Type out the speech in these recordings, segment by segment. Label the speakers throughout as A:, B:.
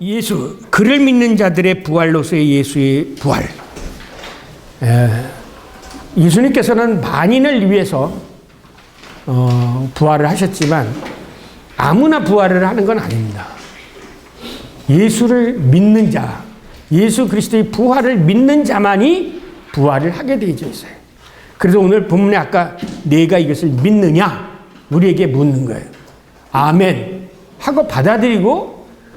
A: 예수, 그를 믿는 자들의 부활로서의 예수의 부활. 예수님께서는 만인을 위해서 부활을 하셨지만 아무나 부활을 하는 건 아닙니다. 예수를 믿는 자, 예수 그리스도의 부활을 믿는 자만이 부활을 하게 되어 있어요. 그래서 오늘 본문에 아까 내가 이것을 믿느냐 우리에게 묻는 거예요. 아멘 하고 받아들이고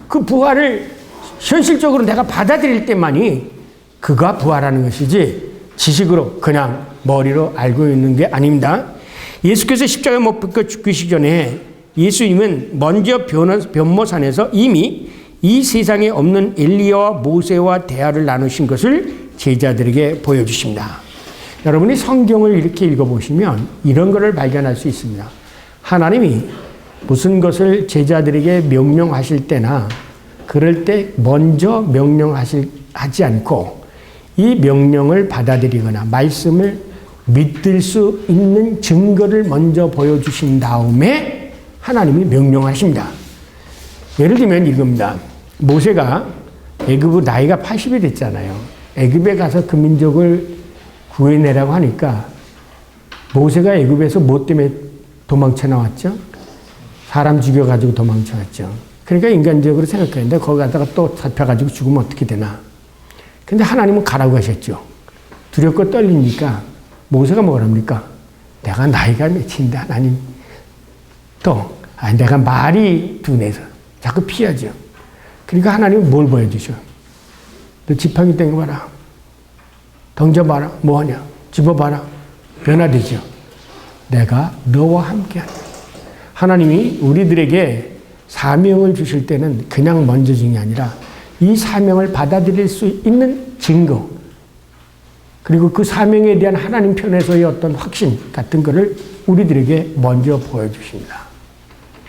A: 그 부활을 현실적으로 내가 받아들일 때만이 그가 부활하는 것이지 지식으로 그냥 머리로 알고 있는 게 아닙니다. 예수께서 십자가에 못 박혀 죽으시기 전에 예수님은 먼저 변모산에서 이미 이 세상에 없는 엘리야와 모세와 대화를 나누신 것을 제자들에게 보여주십니다. 여러분이 성경을 이렇게 읽어보시면 이런 것을 발견할 수 있습니다. 하나님이 무슨 것을 제자들에게 명령하실 때나 그럴 때 먼저 명령하지 않고 이 명령을 받아들이거나 말씀을 믿을 수 있는 증거를 먼저 보여주신 다음에 하나님이 명령하십니다. 예를 들면 이겁니다. 모세가 애굽 나이가 80이 됐잖아요. 애굽에 가서 그 민족을 구해내라고 하니까 모세가 애굽에서 뭐 때문에 도망쳐 나왔죠? 사람 죽여가지고 도망쳐 왔죠. 그러니까 인간적으로 생각했는데 거기 가다가 또 잡혀가지고 죽으면 어떻게 되나. 근데 하나님은 가라고 하셨죠. 두렵고 떨리니까 모세가 뭐랍니까? 내가 나이가 몇인데 하나님 내가 말이 둔해서 자꾸 피하죠. 그러니까 하나님은 뭘 보여주셔? 너 지팡이 땡겨봐라. 던져봐라. 뭐하냐? 집어봐라. 변화되죠. 내가 너와 함께한다. 하나님이 우리들에게 사명을 주실 때는 그냥 먼저 주는 게 아니라 이 사명을 받아들일 수 있는 증거 그리고 그 사명에 대한 하나님 편에서의 어떤 확신 같은 것을 우리들에게 먼저 보여주십니다.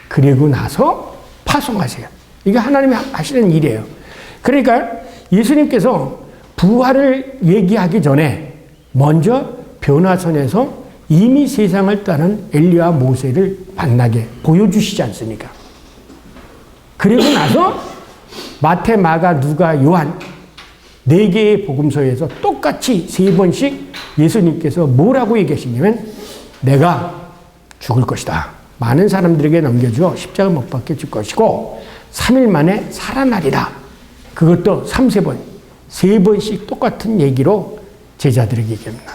A: 그리고 나서 파송하세요. 이게 하나님이 하시는 일이에요. 그러니까 예수님께서 부활을 얘기하기 전에 먼저 변화선에서 이미 세상을 떠난 엘리야와 모세를 만나게 보여주시지 않습니까? 그리고 나서 마태, 마가, 누가, 요한 4개의 복음서에서 똑같이 3번씩 예수님께서 뭐라고 얘기하시냐면 내가 죽을 것이다. 많은 사람들에게 넘겨주어 십자가 못 박혀 줄 것이고 3일 만에 살아나리라. 그것도 3번, 3번씩 똑같은 얘기로 제자들에게 얘기합니다.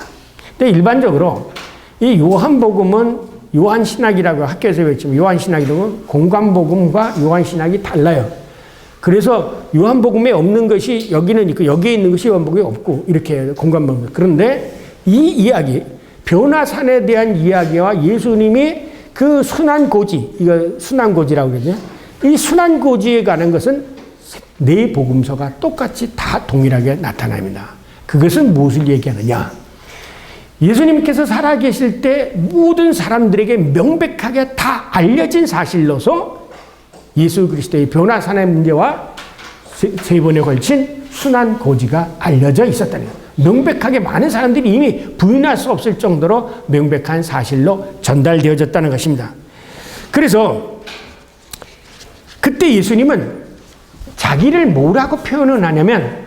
A: 근데 일반적으로 이 요한복음은 요한신학이라고 학교에서 외치면 요한신학이라고 공관복음과 요한신학이 달라요. 그래서 요한복음에 없는 것이 여기는 있고 여기에 있는 것이 요한복음에 없고 이렇게 공관복음. 그런데 이 이야기, 변화산에 대한 이야기와 예수님이 그 순환고지, 이거 순환고지라고 그러죠. 이 순환고지에 가는 것은 4 복음서가 똑같이 다 동일하게 나타납니다. 그것은 무엇을 얘기하느냐? 예수님께서 살아계실 때 모든 사람들에게 명백하게 다 알려진 사실로서 예수 그리스도의 변화산의 문제와 3번에 걸친 순환고지가 알려져 있었다는 거예요. 명백하게 많은 사람들이 이미 부인할 수 없을 정도로 명백한 사실로 전달되어졌다는 것입니다. 그래서 그때 예수님은 자기를 뭐라고 표현을 하냐면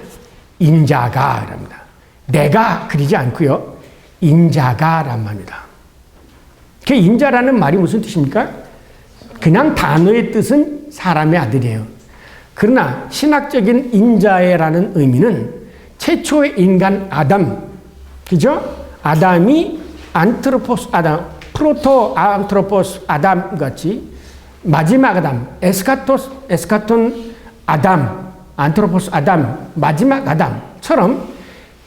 A: 인자가 랍니다. 내가 그러지 않고요. 인자가란 말입니다. 그 인자라는 말이 무슨 뜻입니까? 그냥 단어의 뜻은 사람의 아들이에요. 그러나 신학적인 인자라는 의미는 최초의 인간 아담, 그죠? 아담이 안트로포스 아담, 프로토 안트로포스 아담 같이 마지막 아담, 에스카톤 아담, 안트로포스 아담, 마지막 아담처럼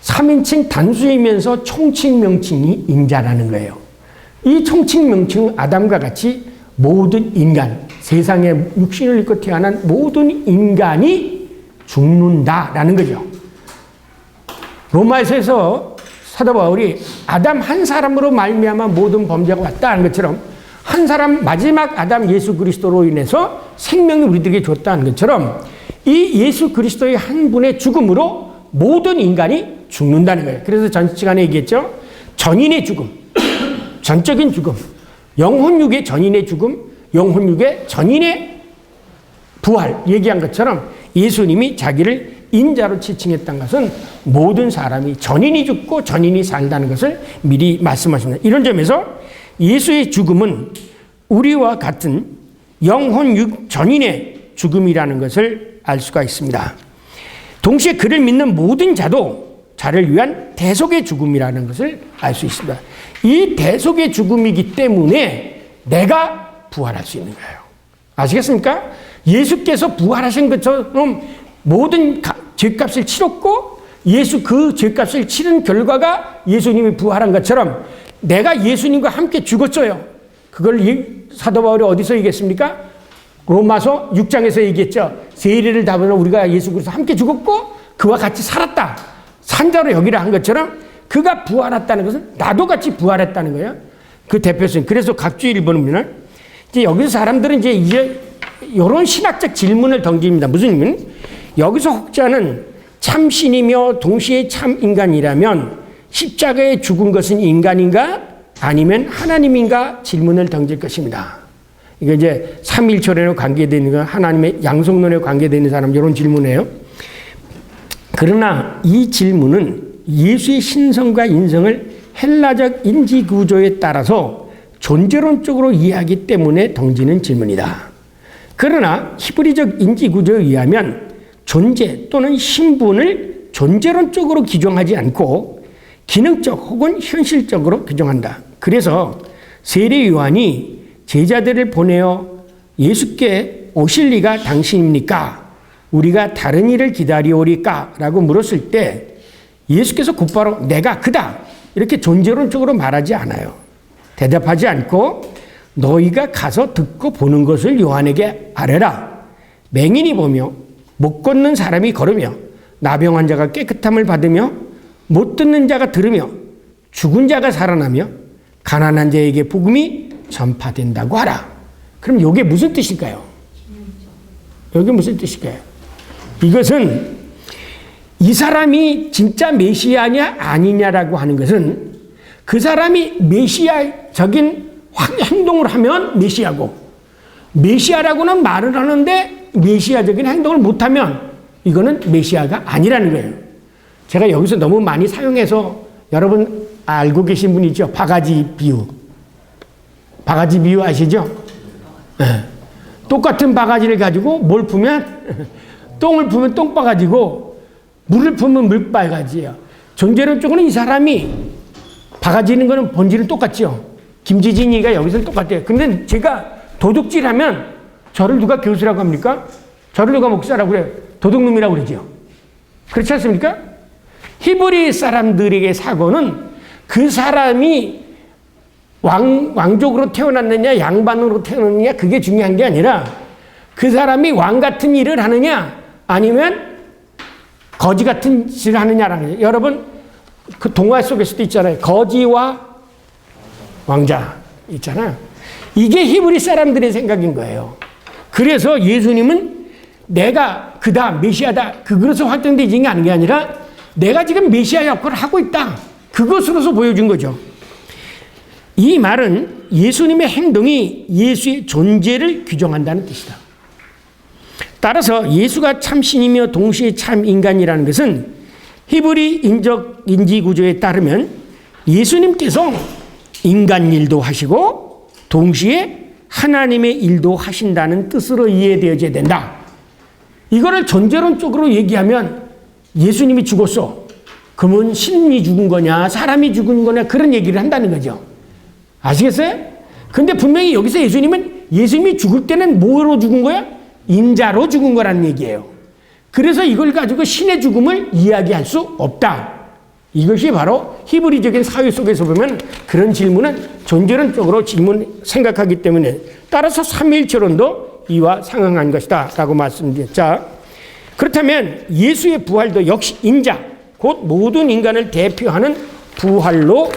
A: 3인칭 단수이면서 총칭 명칭이 인자라는 거예요. 이 총칭 명칭은 아담과 같이 모든 인간, 세상에 육신을 입고 태어난 모든 인간이 죽는다라는 거죠. 로마서에서 사도 바울이 아담 한 사람으로 말미암아 모든 범죄가 왔다는 것처럼 한 사람 마지막 아담 예수 그리스도로 인해서 생명을 우리들에게 줬다는 것처럼 이 예수 그리스도의 한 분의 죽음으로 모든 인간이 죽는다는 거예요. 그래서 전 시간에 얘기했죠. 전인의 죽음, 전적인 죽음, 영혼육의 전인의 죽음, 영혼육의 전인의 부활 얘기한 것처럼 예수님이 자기를 인자로 지칭했던 것은 모든 사람이 전인이 죽고 전인이 산다는 것을 미리 말씀하십니다. 이런 점에서 예수의 죽음은 우리와 같은 영혼 육 전인의 죽음이라는 것을 알 수가 있습니다. 동시에 그를 믿는 모든 자를 위한 대속의 죽음이라는 것을 알 수 있습니다. 이 대속의 죽음이기 때문에 내가 부활할 수 있는 거예요. 아시겠습니까? 예수께서 부활하신 것처럼 모든 죄값을 치렀고 예수 그 죄값을 치른 결과가 예수님이 부활한 것처럼 내가 예수님과 함께 죽었어요. 그걸 사도 바울이 어디서 얘기했습니까? 로마서 6장에서 얘기했죠. 세리를 담으러 우리가 예수 그리스도 함께 죽었고 그와 같이 살았다. 산자로 여기라 한 것처럼 그가 부활했다는 것은 나도 같이 부활했다는 거예요. 그 대표성. 그래서 각주의 1번을 보면 이제 여기서 사람들은 이제 이런 신학적 질문을 던집니다. 무슨 의미는? 여기서 혹자는 참신이며 동시에 참인간이라면 십자가에 죽은 것은 인간인가 아니면 하나님인가 질문을 던질 것입니다. 이게 이제 삼일초론에 관계되는 거 하나님의 양성론에 관계되는 사람 이런 질문이에요. 그러나 이 질문은 예수의 신성과 인성을 헬라적 인지 구조에 따라서 존재론적으로 이해하기 때문에 던지는 질문이다. 그러나 히브리적 인지 구조에 의하면 존재 또는 신분을 존재론적으로 규정하지 않고 기능적 혹은 현실적으로 규정한다. 그래서 세례 요한이 제자들을 보내어 예수께 오실 리가 당신입니까? 우리가 다른 일을 기다리오리까? 라고 물었을 때 예수께서 곧바로 내가 그다 이렇게 존재론적으로 말하지 않아요. 대답하지 않고 너희가 가서 듣고 보는 것을 요한에게 아뢰라. 맹인이 보며 못 걷는 사람이 걸으며 나병 환자가 깨끗함을 받으며 못 듣는 자가 들으며 죽은 자가 살아나며 가난한 자에게 복음이 전파된다고 하라. 그럼 이게 무슨 뜻일까요? 이게 무슨 뜻일까요? 이것은 이 사람이 진짜 메시아냐 아니냐라고 하는 것은 그 사람이 메시아적인 행동을 하면 메시아고 메시아라고는 말을 하는데 메시아적인 행동을 못하면 이거는 메시아가 아니라는 거예요. 제가 여기서 너무 많이 사용해서 여러분 알고 계신 분이죠. 바가지 비유. 바가지 비유 아시죠? 네. 똑같은 바가지를 가지고 뭘 풀면 똥을 풀면 똥바가지고 물을 풀면 물바가지예요. 존재론적으로는 이 사람이 바가지는 거는 본질은 똑같죠. 김지진이가 여기서는 똑같아요. 근데 제가 도둑질하면 저를 누가 교수라고 합니까? 저를 누가 목사라고 그래요? 도둑놈이라고 그러죠. 그렇지 않습니까? 히브리 사람들에게 사고는 그 사람이 왕족으로 태어났느냐 양반으로 태어났느냐 그게 중요한 게 아니라 그 사람이 왕 같은 일을 하느냐 아니면 거지 같은 짓을 하느냐라는 거예요. 여러분 그 동화 속에서도 있잖아요. 거지와 왕자 있잖아요. 이게 히브리 사람들의 생각인 거예요. 그래서 예수님은 내가 그다 메시아다 그것으로 확정되지 않은 게 아니라 내가 지금 메시아 역할을 하고 있다. 그것으로서 보여준 거죠. 이 말은 예수님의 행동이 예수의 존재를 규정한다는 뜻이다. 따라서 예수가 참신이며 동시에 참인간이라는 것은 히브리 인적 인지 구조에 따르면 예수님께서 인간 일도 하시고 동시에 하나님의 일도 하신다는 뜻으로 이해되어져야 된다. 이거를 존재론적으로 얘기하면 예수님이 죽었어. 그러면 신이 죽은 거냐 사람이 죽은 거냐 그런 얘기를 한다는 거죠. 아시겠어요? 근데 분명히 여기서 예수님이 죽을 때는 뭐로 죽은 거야? 인자로 죽은 거라는 얘기예요. 그래서 이걸 가지고 신의 죽음을 이야기할 수 없다. 이것이 바로 히브리적인 사회 속에서 보면 그런 질문은 존재론적으로 생각하기 때문에 따라서 삼위일체론도 이와 상응한 것이다 라고 말씀드렸죠. 자, 그렇다면 예수의 부활도 역시 인자 곧 모든 인간을 대표하는 부활로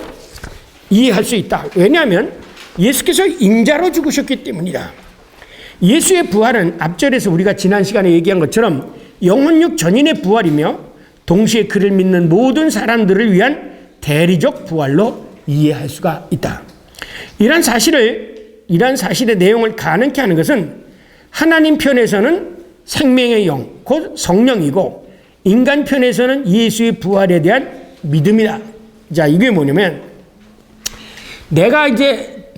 A: 이해할 수 있다. 왜냐하면 예수께서 인자로 죽으셨기 때문이다. 예수의 부활은 앞절에서 우리가 지난 시간에 얘기한 것처럼 영혼육 전인의 부활이며 동시에 그를 믿는 모든 사람들을 위한 대리적 부활로 이해할 수가 있다. 이런 사실의 내용을 가능케 하는 것은 하나님 편에서는 생명의 영, 곧 성령이고 인간 편에서는 예수의 부활에 대한 믿음이다. 자, 이게 뭐냐면 내가 이제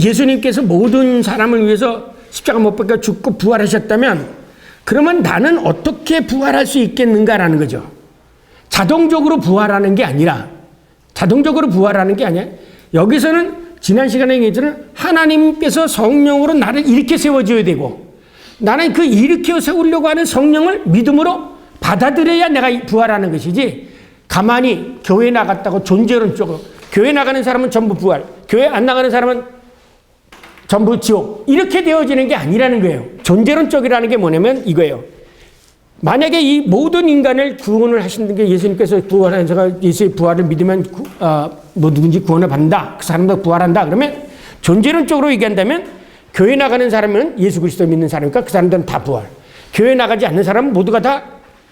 A: 예수님께서 모든 사람을 위해서 십자가 못 박혀 죽고 부활하셨다면 그러면 나는 어떻게 부활할 수 있겠는가라는 거죠. 자동적으로 부활하는 게 아니라 여기서는 지난 시간에 얘기했지만 하나님께서 성령으로 나를 일으켜 세워줘야 되고 나는 그 일으켜 세우려고 하는 성령을 믿음으로 받아들여야 내가 부활하는 것이지 가만히 교회 나갔다고 존재론적으로 교회 나가는 사람은 전부 부활, 교회 안 나가는 사람은 전부 지옥 이렇게 되어지는 게 아니라는 거예요. 존재론적이라는 게 뭐냐면 이거예요. 만약에 이 모든 인간을 구원을 하시는 게 예수님께서 부활하셔서 예수의 부활을 믿으면 누구든지 구원을 받는다. 그 사람도 부활한다. 그러면 존재론적으로 얘기한다면 교회 나가는 사람은 예수 그리스도 믿는 사람이니까 그 사람들은 다 부활. 교회 나가지 않는 사람은 모두가 다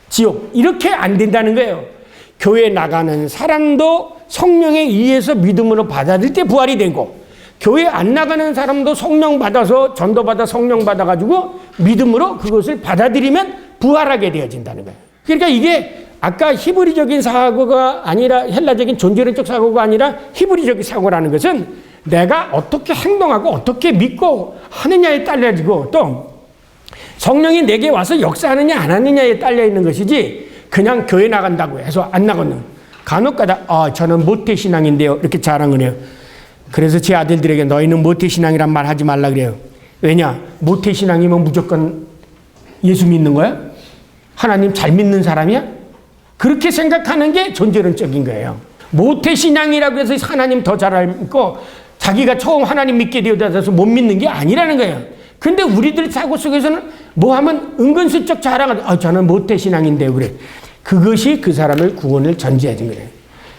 A: 지옥. 이렇게 안 된다는 거예요. 교회 나가는 사람도 성령에 의해서 믿음으로 받아들일 때 부활이 되고 교회 안 나가는 사람도 성령 받아서 전도받아 성령 받아가지고 믿음으로 그것을 받아들이면 부활하게 되어진다는 거예요. 그러니까 이게 아까 히브리적인 사고가 아니라 헬라적인 존재론적 사고가 아니라 히브리적인 사고라는 것은 내가 어떻게 행동하고 어떻게 믿고 하느냐에 딸려지고 또 성령이 내게 와서 역사하느냐 안 하느냐에 딸려 있는 것이지 그냥 교회 나간다고 해서 안 나가는 간혹가다 저는 모태신앙인데요 이렇게 자랑을 해요. 그래서 제 아들들에게 너희는 모태신앙이란 말 하지 말라 그래요. 왜냐? 모태신앙이면 무조건 예수 믿는 거야? 하나님 잘 믿는 사람이야? 그렇게 생각하는 게 존재론적인 거예요. 모태신앙이라고 해서 하나님 더 잘 알고 자기가 처음 하나님 믿게 되어서 못 믿는 게 아니라는 거예요. 근데 우리들 사고 속에서는 뭐 하면 은근슬쩍 자랑하고 저는 모태신앙인데요 그래. 그것이 그 사람을 구원을 전제해 준 거예요.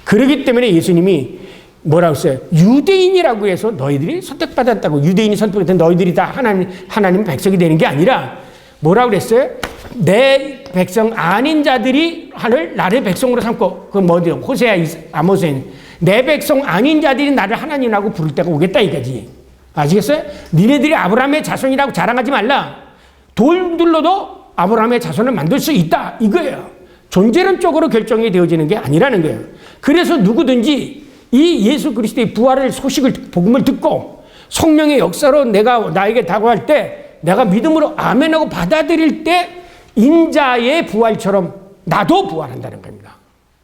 A: 그렇기 때문에 예수님이 뭐라고 했어요? 유대인이라고 해서 너희들이 선택받았다고 유대인이 선택받았다고 너희들이 다 하나님 백성이 되는 게 아니라 뭐라고 그랬어요? 내 백성 아닌 자들이 나를 백성으로 삼고 그건 뭐죠? 호세아 아모스에 내 백성 아닌 자들이 나를 하나님이라고 부를 때가 오겠다 이거지. 아시겠어요? 니네들이 아브라함의 자손이라고 자랑하지 말라. 돌들로도 아브라함의 자손을 만들 수 있다 이거예요. 존재론적으로 결정이 되어지는 게 아니라는 거예요. 그래서 누구든지 이 예수 그리스도의 부활을 복음을 듣고 성령의 역사로 나에게 다가갈 때 내가 믿음으로 아멘하고 받아들일 때 인자의 부활처럼 나도 부활한다는 겁니다.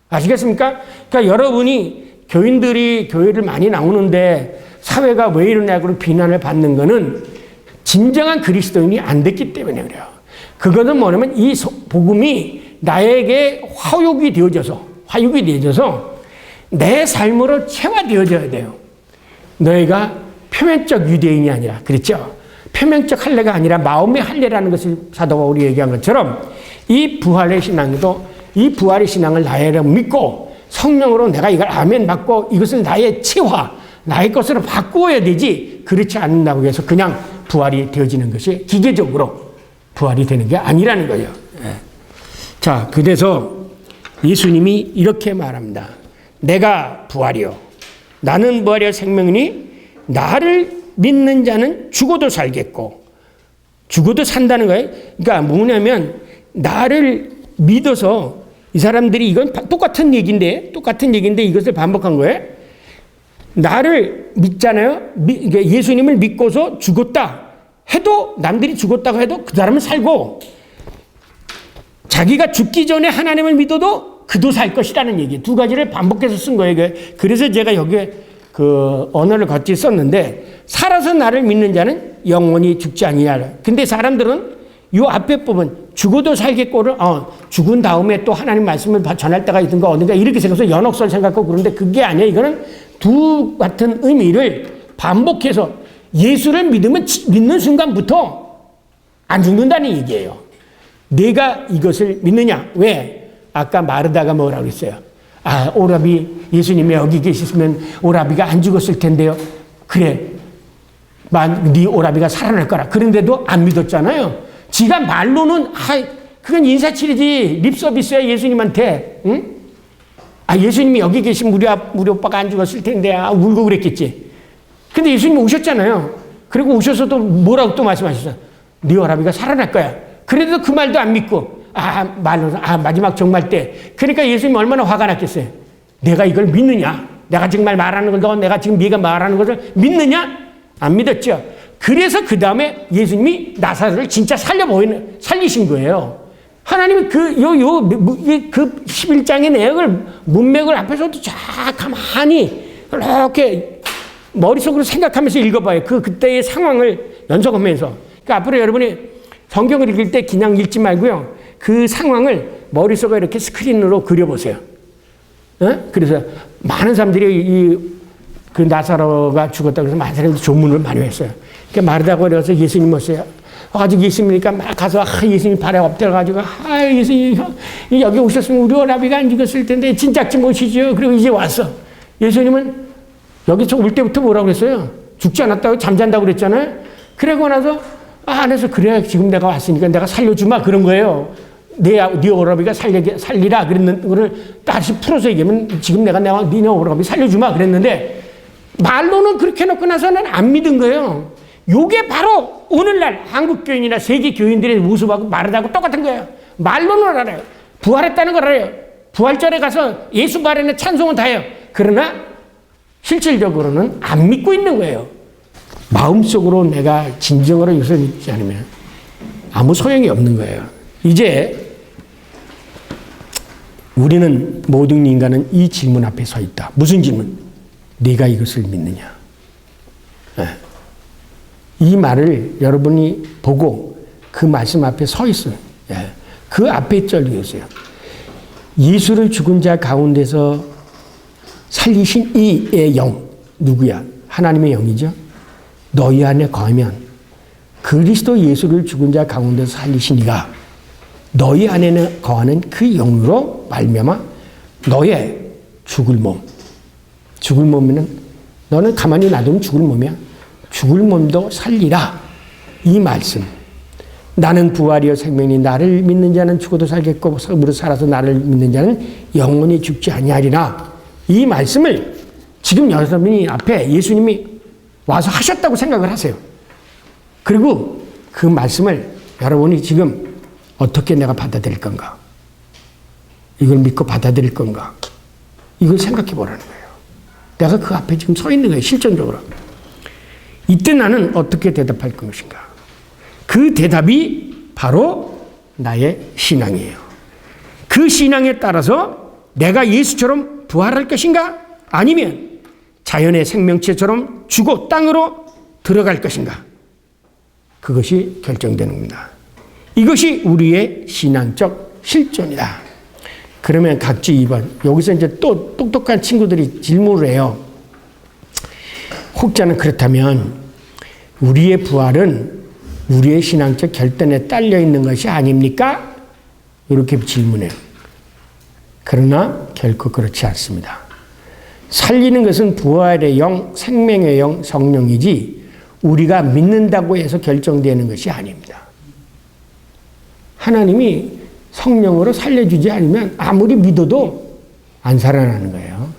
A: 아시겠습니까? 그러니까 여러분이 교인들이 교회를 많이 나오는데 사회가 왜 이러냐고 비난을 받는 거는 진정한 그리스도인이 안 됐기 때문에 그래요. 그거는 뭐냐면 이 복음이 나에게 화육이 되어져서 내 삶으로 체화되어져야 돼요. 너희가 표면적 유대인이 아니라 그렇죠? 표면적 할례가 아니라 마음의 할례라는 것을 사도 바울이 얘기한 것처럼 이 부활의 신앙도 이 부활의 신앙을 나의 믿고 성령으로 내가 이걸 아멘 받고 이것을 나의 체화, 나의 것으로 바꾸어야 되지 그렇지 않는다고 해서 그냥 부활이 되어지는 것이 기계적으로 부활이 되는 게 아니라는 거예요. 자, 그래서 예수님이 이렇게 말합니다. 내가 부활이요. 나는 부활이요 생명이니 나를 믿는 자는 죽어도 살겠고 죽어도 산다는 거예요. 그러니까 뭐냐면 나를 믿어서 이 사람들이 이건 똑같은 얘기인데 이것을 반복한 거예요. 나를 믿잖아요. 예수님을 믿고서 죽었다 해도 남들이 죽었다고 해도 그 사람은 살고 자기가 죽기 전에 하나님을 믿어도 그도 살 것이라는 얘기 두 가지를 반복해서 쓴 거예요. 그래서 제가 여기에 그 언어를 같이 썼는데 살아서 나를 믿는 자는 영원히 죽지 아니하라. 근데 사람들은 요 앞에 부분 죽어도 살겠고를 죽은 다음에 또 하나님 말씀을 전할 때가 있든가 어딘가 이렇게 생각해서 연옥설 생각하고 그런데 그게 아니에요. 이거는 두 같은 의미를 반복해서 예수를 믿는 순간부터 안 죽는다는 얘기예요. 내가 이것을 믿느냐? 왜? 아까 마르다가 뭐라고 했어요? 오라비 예수님이 여기 계셨으면 오라비가 안 죽었을 텐데요. 그래, 네 오라비가 살아날 거라. 그런데도 안 믿었잖아요. 지가 말로는 그건 인사치레지 립서비스야 예수님한테. 응? 예수님이 여기 계시면 우리 오빠가 안 죽었을 텐데 울고 그랬겠지. 근데 예수님이 오셨잖아요. 그리고 오셔서도 뭐라고 또 말씀하셨어요? 네 오라비가 살아날 거야. 그래도 그 말도 안 믿고 말로, 마지막 종말 때. 그러니까 예수님이 얼마나 화가 났겠어요. 내가 이걸 믿느냐? 내가 정말 말하는 걸, 내가 지금 네가 말하는 것을 믿느냐? 안 믿었죠. 그래서 그 다음에 예수님이 나사로를 진짜 살리신 거예요. 하나님이 그 11장의 내용을, 문맥을 앞에서도 쫙 가만히 이렇게 머릿속으로 생각하면서 읽어봐요. 그때의 상황을 연속하면서. 그러니까 앞으로 여러분이 성경을 읽을 때 그냥 읽지 말고요. 그 상황을 머릿속에 이렇게 스크린으로 그려보세요. 그래서 많은 사람들이 그 나사로가 죽었다고 해서 많은 사람들이 조문을 많이 했어요. 그러니까 마르다가 그래서 예수님 오세요. 아직 예수님이니까 막 가서 예수님 발에 엎드려가지고 예수님 여기 오셨으면 우리 오라비가 안 죽었을 텐데 진작지 모시죠. 그리고 이제 왔어. 예수님은 여기서 올 때부터 뭐라고 그랬어요? 죽지 않았다고 잠잔다고 그랬잖아요. 그러고 나서 안에서 그래 지금 내가 왔으니까 내가 살려주마 그런 거예요. 네 오라비가 살리라 그랬는 거를 다시 풀어서 얘기하면 지금 내가 네 오라비 살려주마 그랬는데 말로는 그렇게 놓고 나서는 안 믿은 거예요. 요게 바로 오늘날 한국 교인이나 세계 교인들의 모습하고 마르다고 똑같은 거예요. 말로는 알아요. 부활했다는 걸 알아요. 부활절에 가서 예수 발에는 찬송은 다 해요. 그러나 실질적으로는 안 믿고 있는 거예요. 마음속으로 내가 진정으로 이것을 믿지 않으면 아무 소용이 없는 거예요. 이제 우리는 모든 인간은 이 질문 앞에 서 있다. 무슨 질문? 네가 이것을 믿느냐? 이 말을 여러분이 보고 그 말씀 앞에 서 있어요. 그 앞에 쩔리겠어요. 예수를 죽은 자 가운데서 살리신 이의 영, 누구야? 하나님의 영이죠. 너희 안에 거하면 그리스도 예수를 죽은 자 가운데서 살리신 이가 너희 안에는 거하는 그 영으로 말미암아 너의 죽을 몸이면 너는 가만히 놔두면 죽을 몸이야. 죽을 몸도 살리라. 이 말씀. 나는 부활이요 생명이 나를 믿는 자는 죽어도 살겠고 무릇 살아서 나를 믿는 자는 영원히 죽지 아니하리라. 이 말씀을 지금 여러분이 앞에 예수님이 와서 하셨다고 생각을 하세요. 그리고 그 말씀을 여러분이 지금 어떻게 내가 받아들일 건가? 이걸 믿고 받아들일 건가? 이걸 생각해 보라는 거예요. 내가 그 앞에 지금 서 있는 거예요. 실전적으로. 이때 나는 어떻게 대답할 것인가? 그 대답이 바로 나의 신앙이에요. 그 신앙에 따라서 내가 예수처럼 부활할 것인가? 아니면 자연의 생명체처럼 죽어 땅으로 들어갈 것인가? 그것이 결정되는 겁니다. 이것이 우리의 신앙적 실존이다. 그러면 각지 2번. 여기서 이제 또 똑똑한 친구들이 질문을 해요. 혹자는 그렇다면 우리의 부활은 우리의 신앙적 결단에 딸려 있는 것이 아닙니까? 이렇게 질문해요. 그러나 결코 그렇지 않습니다. 살리는 것은 부활의 영, 생명의 영, 성령이지 우리가 믿는다고 해서 결정되는 것이 아닙니다. 하나님이 성령으로 살려주지 않으면 아무리 믿어도 안 살아나는 거예요.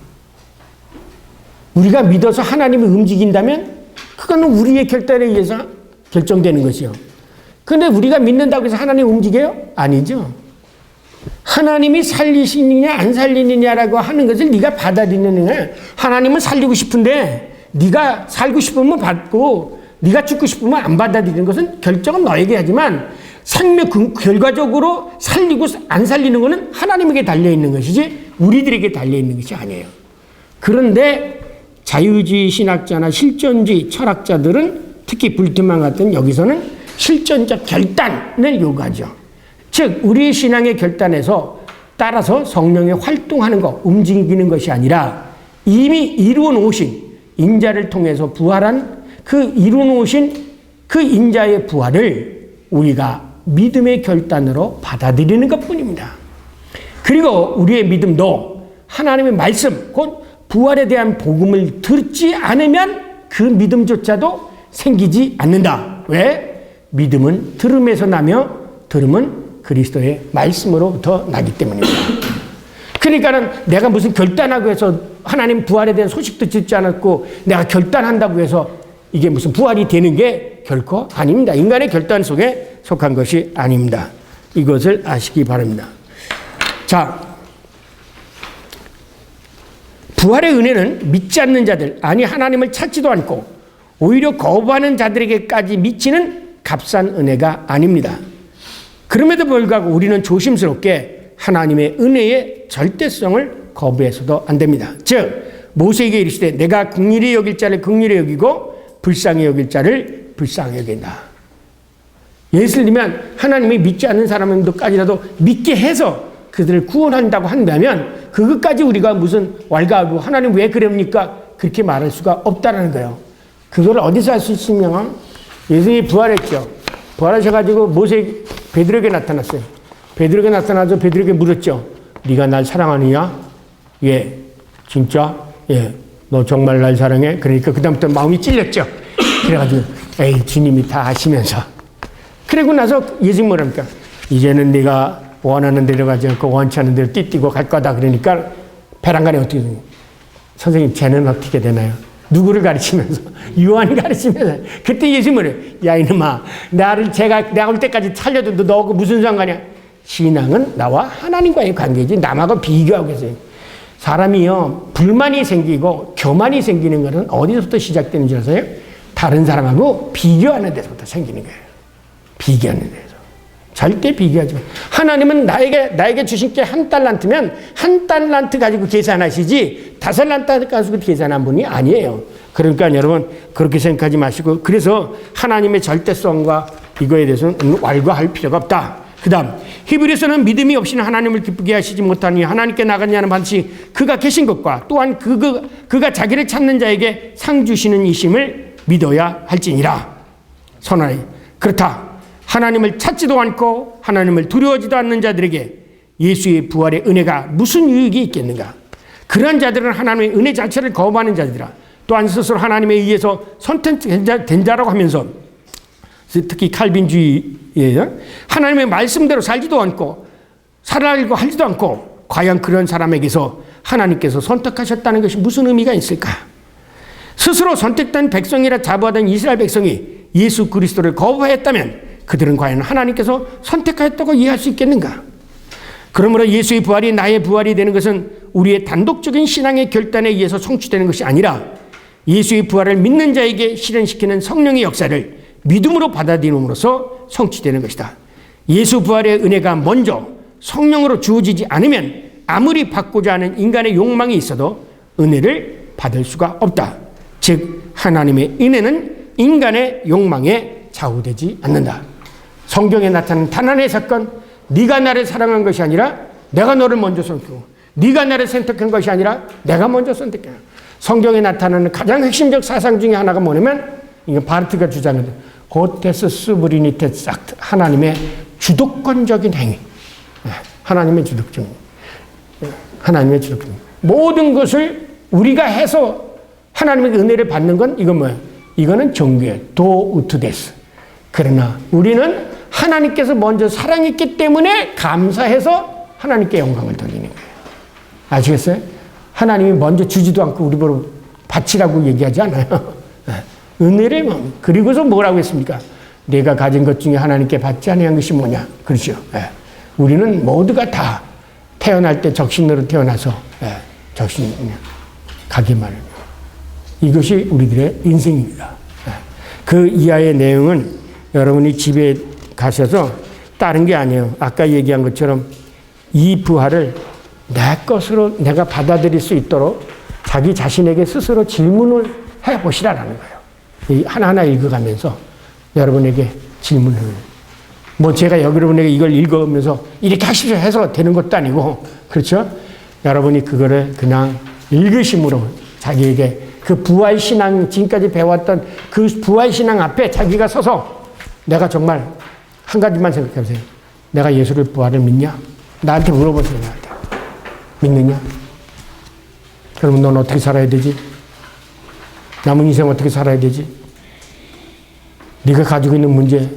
A: 우리가 믿어서 하나님이 움직인다면 그거는 우리의 결단에 의해서 결정되는 것이요. 그런데 우리가 믿는다고 해서 하나님이 움직여요? 아니죠. 하나님이 살리시느냐 안 살리느냐라고 하는 것을 네가 받아들이느냐. 하나님은 살리고 싶은데 네가 살고 싶으면 받고 네가 죽고 싶으면 안 받아들이는 것은 결정은 너에게 하지만 생명 결과적으로 살리고 안 살리는 것은 하나님에게 달려있는 것이지 우리들에게 달려있는 것이 아니에요. 그런데 자유주의 신학자나 실존주의 철학자들은 특히 불트만 같은 여기서는 실존적 결단을 요구하죠. 즉 우리의 신앙의 결단에서 따라서 성령이 활동하는 것, 움직이는 것이 아니라 이미 이루어 놓으신 인자를 통해서 부활한 그 이루어 놓으신 그 인자의 부활을 우리가 믿음의 결단으로 받아들이는 것뿐입니다. 그리고 우리의 믿음도 하나님의 말씀, 곧 부활에 대한 복음을 듣지 않으면 그 믿음조차도 생기지 않는다. 왜? 믿음은 들음에서 나며 들음은 그리스도의 말씀으로부터 나기 때문입니다. 그러니까는 내가 무슨 결단하고 해서 하나님 부활에 대한 소식도 듣지 않았고 내가 결단한다고 해서 이게 무슨 부활이 되는 게 결코 아닙니다. 인간의 결단 속에 속한 것이 아닙니다. 이것을 아시기 바랍니다. 자, 부활의 은혜는 믿지 않는 자들, 아니 하나님을 찾지도 않고 오히려 거부하는 자들에게까지 미치는 값싼 은혜가 아닙니다. 그럼에도 불구하고 우리는 조심스럽게 하나님의 은혜의 절대성을 거부해서도 안 됩니다. 즉 모세에게 이르시되 내가 긍휼히 여길 자를 긍휼히 여기고 불쌍히 여길 자를 불쌍히 여긴다. 예를 들면 하나님이 믿지 않는 사람들까지라도 믿게 해서 그들을 구원한다고 한다면 그것까지 우리가 무슨 왈가하고 하나님 왜 그럽니까? 그렇게 말할 수가 없다는 거예요. 그걸 어디서 할 수 있으면 예수님이 부활했죠. 부활하셔가지고 모세 베드로에게 나타났어요. 베드로에게 나타나서 베드로에게 물었죠. 네가 날 사랑하느냐? 예. 진짜? 예. 너 정말 날 사랑해? 그러니까 그다음부터 마음이 찔렸죠. 그래가지고 에이 주님이 다 아시면서 그리고 나서 예수님 뭐랍니까? 이제는 네가 원하는 대로 가지 않고 원치 않는 대로 띠뛰고 갈 거다. 그러니까 배란간에 어떻게 되냐? 선생님 쟤는 어떻게 되나요? 누구를 가르치면서? 요한을 가르치면서. 그때 예수님이 뭐래요? 야 이놈아 내가 올 때까지 살려도 너하고 무슨 상관이야? 신앙은 나와 하나님과의 관계지 남하고 비교하고 계세요. 사람이요 불만이 생기고 교만이 생기는 것은 어디서부터 시작되는 줄 아세요? 다른 사람하고 비교하는 데서부터 생기는 거예요. 비교하는 데서. 절대 비교하지 마. 하나님은 나에게 주신 게 한 달란트면 한 달란트 가지고 계산하시지 5달란트 가지고 계산한 분이 아니에요. 그러니까 여러분 그렇게 생각하지 마시고 그래서 하나님의 절대성과 이거에 대해서는 왈가할 필요가 없다. 그 다음 히브리서는 믿음이 없이는 하나님을 기쁘게 하시지 못하니 하나님께 나가냐는 반드시 그가 계신 것과 또한 그가 자기를 찾는 자에게 상 주시는 이심을 믿어야 할지니라. 선하니 그렇다. 하나님을 찾지도 않고 하나님을 두려워하지도 않는 자들에게 예수의 부활의 은혜가 무슨 유익이 있겠는가? 그러한 자들은 하나님의 은혜 자체를 거부하는 자들이라. 또한 스스로 하나님에 의해서 선택된 자라고 하면서 특히 칼빈주의에 하나님의 말씀대로 살지도 않고 살아가려고 하지도 않고 과연 그런 사람에게서 하나님께서 선택하셨다는 것이 무슨 의미가 있을까? 스스로 선택된 백성이라 자부하던 이스라엘 백성이 예수 그리스도를 거부했다면 그들은 과연 하나님께서 선택하였다고 이해할 수 있겠는가? 그러므로 예수의 부활이 나의 부활이 되는 것은 우리의 단독적인 신앙의 결단에 의해서 성취되는 것이 아니라 예수의 부활을 믿는 자에게 실현시키는 성령의 역사를 믿음으로 받아들임으로써 성취되는 것이다. 예수 부활의 은혜가 먼저 성령으로 주어지지 않으면 아무리 받고자 하는 인간의 욕망이 있어도 은혜를 받을 수가 없다. 즉 하나님의 은혜는 인간의 욕망에 좌우되지 않는다. 성경에 나타나는 단 하나의 사건, 네가 나를 사랑한 것이 아니라 내가 너를 먼저 선택하고 네가 나를 선택한 것이 아니라 내가 먼저 선택한. 성경에 나타나는 가장 핵심적 사상 중에 하나가 뭐냐면 이건 바르트가 주장하는 고테스 스브리니테스 악트, 하나님의 주도권적인 행위. 하나님의 주도권. 하나님의 주도권. 모든 것을 우리가 해서 하나님의 은혜를 받는 건 이건 뭐예요? 이거는 종교예요. 도우트데스. 그러나 우리는 하나님께서 먼저 사랑했기 때문에 감사해서 하나님께 영광을 돌리는 거예요. 아시겠어요? 하나님이 먼저 주지도 않고 우리 보러 바치라고 얘기하지 않아요. 은혜를 그리고서 뭐라고 했습니까? 내가 가진 것 중에 하나님께 받지 아니한 것이 뭐냐? 그렇죠. 우리는 모두가 다 태어날 때 적신으로 태어나서 적신 가기만 해요. 이것이 우리들의 인생입니다. 그 이하의 내용은 여러분이 집에 가셔서 다른 게 아니에요. 아까 얘기한 것처럼 이 부활을 내 것으로 내가 받아들일 수 있도록 자기 자신에게 스스로 질문을 해보시라는 거예요. 하나하나 읽어가면서 여러분에게 질문을. 뭐 제가 여러분에게 이걸 읽으면서 이렇게 하십시오 해서 되는 것도 아니고, 그렇죠? 여러분이 그거를 그냥 읽으심으로 자기에게 그 부활신앙, 지금까지 배웠던 그 부활신앙 앞에 자기가 서서 내가 정말 한 가지만 생각해보세요. 내가 예수를 부활을 믿냐? 나한테 물어보세요. 나한테. 믿느냐? 그러면 넌 어떻게 살아야 되지? 남은 인생 어떻게 살아야 되지? 네가 가지고 있는 문제,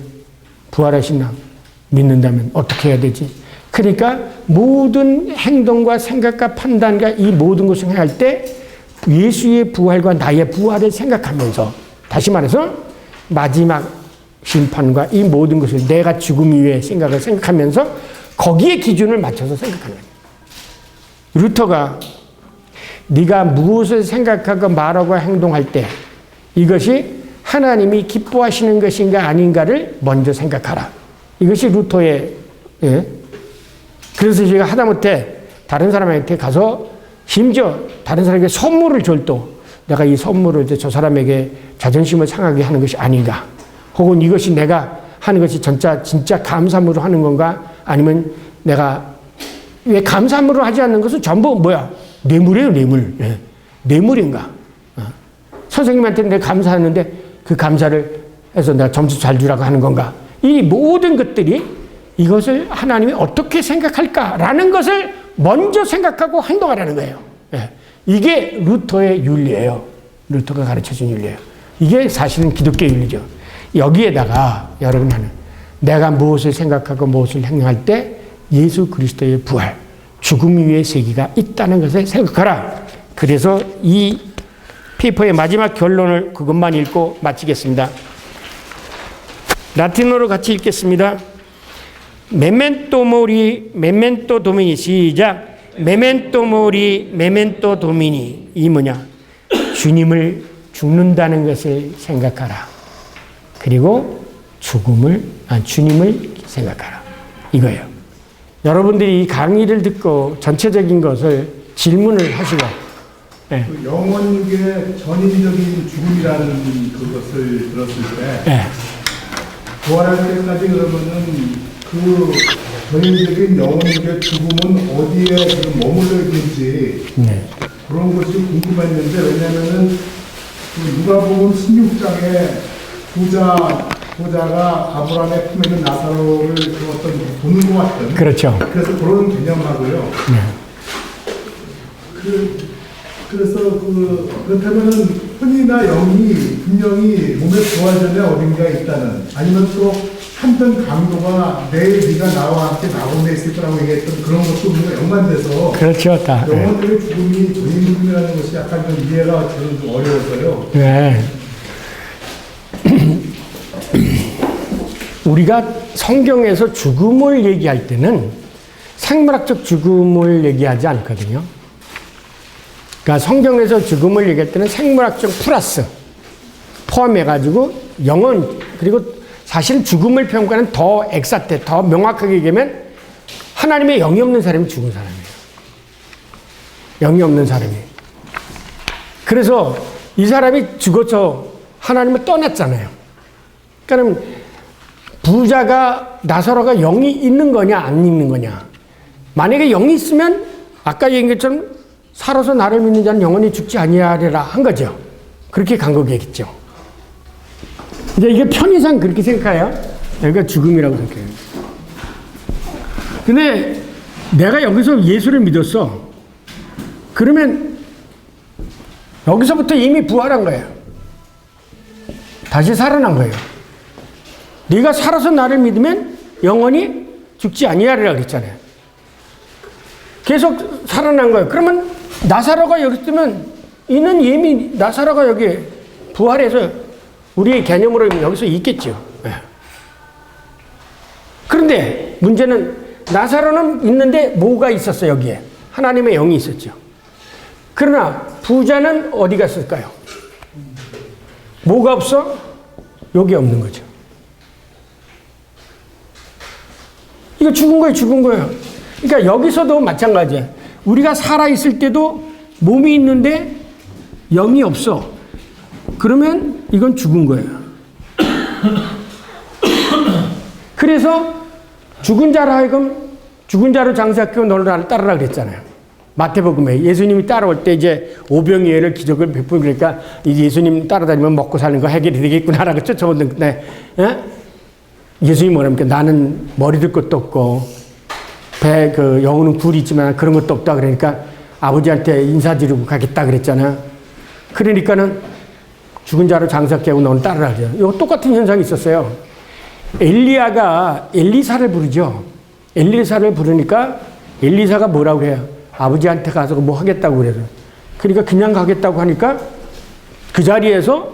A: 부활하신 나 믿는다면 어떻게 해야 되지? 그러니까 모든 행동과 생각과 판단과 이 모든 것을 할 때 예수의 부활과 나의 부활을 생각하면서, 다시 말해서 마지막 심판과 이 모든 것을 내가 죽음 이후의 생각을 생각하면서 거기에 기준을 맞춰서 생각하는 거예요. 루터가 네가 무엇을 생각하고 말하고 행동할 때 이것이 하나님이 기뻐하시는 것인가 아닌가를 먼저 생각하라. 이것이 루터의 그래서 제가 하다못해 다른 사람한테 가서 심지어 다른 사람에게 선물을 줄 때 내가 이 선물을 저 사람에게 자존심을 상하게 하는 것이 아닌가, 혹은 이것이 내가 하는 것이 진짜 감사함으로 하는 건가, 아니면 내가 왜 감사함으로 하지 않는 것은 전부 뭐야? 뇌물이에요, 뇌물. 뇌물인가? 선생님한테 내가 감사하는데 그 감사를 해서 내가 점수 잘 주라고 하는 건가? 이 모든 것들이 이것을 하나님이 어떻게 생각할까라는 것을 먼저 생각하고 행동하라는 거예요. 이게 루터의 윤리예요. 루터가 가르쳐준 윤리예요. 이게 사실은 기독교의 윤리죠. 여기에다가 여러분 하는 내가 무엇을 생각하고 무엇을 행동할 때 예수 그리스도의 부활, 죽음 이후의 세계가 있다는 것을 생각하라. 그래서 이 페이퍼의 마지막 결론을 그것만 읽고 마치겠습니다. 라틴어로 같이 읽겠습니다. 메멘토 모리 메멘토 도미니. 시작. 메멘토 모리 메멘토 도미니. 이 뭐냐? 주님을 죽는다는 것을 생각하라. 그리고 주님을 생각하라. 이거예요. 여러분들이 이 강의를 듣고 전체적인 것을 질문을 하시고,
B: 그 영혼육의 전인적인 죽음이라는 그것을 들었을 때, 부활할 때까지 그러면은 그 전인적인 영혼육의 죽음은 어디에 지금 머물러 있는지 그런 것이 궁금했는데, 왜냐면은 그 누가복음 16장에 부자가 가브란의 품에 있는 나사로를 그 어떤 돕는 것 같은.
A: 그렇죠.
B: 그래서 그런 개념하고요. 그래서 그렇다면은 혼이나 영이 분명히 몸에 부활 전에 어딘가에 있다는, 아니면 또 한편 강도가 내일 네가 나와 함께 낙원에 있을 거라고 얘기했던 그런 것도 우리가 연관돼서.
A: 그렇죠. 다.
B: 영혼들의 죽음이 전인 죽음이라는 것이 약간 좀 이해가 저는 좀 어려워서요.
A: 네. 우리가 성경에서 죽음을 얘기할 때는 생물학적 죽음을 얘기하지 않거든요. 그러니까 성경에서 죽음을 얘기할 때는 생물학적 플러스 포함해가지고 영혼, 그리고 사실 죽음을 평가하는 더 엑사테, 더 명확하게 얘기하면 하나님의 영이 없는 사람이 죽은 사람이에요. 영이 없는 사람이. 그래서 이 사람이 죽어서 하나님을 떠났잖아요. 그러니까 부자가 나사로가 영이 있는 거냐 안 있는 거냐. 만약에 영이 있으면 아까 얘기한 것처럼 살아서 나를 믿는 자는 영원히 죽지 아니하리라 한 거죠. 그렇게 간 거겠죠. 이제 이게 편의상 그렇게 생각해요. 여기가 죽음이라고 생각해요. 근데 내가 여기서 예수를 믿었어. 그러면 여기서부터 이미 부활한 거예요. 다시 살아난 거예요. 네가 살아서 나를 믿으면 영원히 죽지 아니하리라 그랬잖아요. 계속 살아난 거예요. 그러면 나사로가 여기 있으면 이는 이미 나사로가 여기 부활해서 우리의 개념으로 여기서 있겠죠. 그런데 문제는 나사로는 있는데 뭐가 있었어요? 여기에 하나님의 영이 있었죠. 그러나 부자는 어디 갔을까요? 뭐가 없어? 여기 없는 거죠. 이거 죽은 거예요, 죽은 거예요. 그러니까 여기서도 마찬가지야. 우리가 살아있을 때도 몸이 있는데 영이 없어. 그러면 이건 죽은 거예요. 그래서 죽은 자로 하여금 죽은 자로 장사하고 너를 나를 따르라 그랬잖아요. 마태복음에 예수님이 따라올 때 이제 오병이어를 기적을 베푸고 그러니까 이제 예수님 따라다니면 먹고 사는 거 해결이 되겠구나라고 쫓아오는데, 예수님이 뭐랍니까? 나는 머리 들 것도 없고 배 영혼은 굴이 있지만 그런 것도 없다 그러니까 아버지한테 인사드리고 가겠다 그랬잖아. 그러니까는 죽은 자로 장사케 하고 너는 따르라 그래요. 이거 똑같은 현상이 있었어요. 엘리야가 엘리사를 부르죠. 엘리사를 부르니까 엘리사가 뭐라고 그래요? 아버지한테 가서 뭐 하겠다고 그래서. 그러니까 그냥 가겠다고 하니까 그 자리에서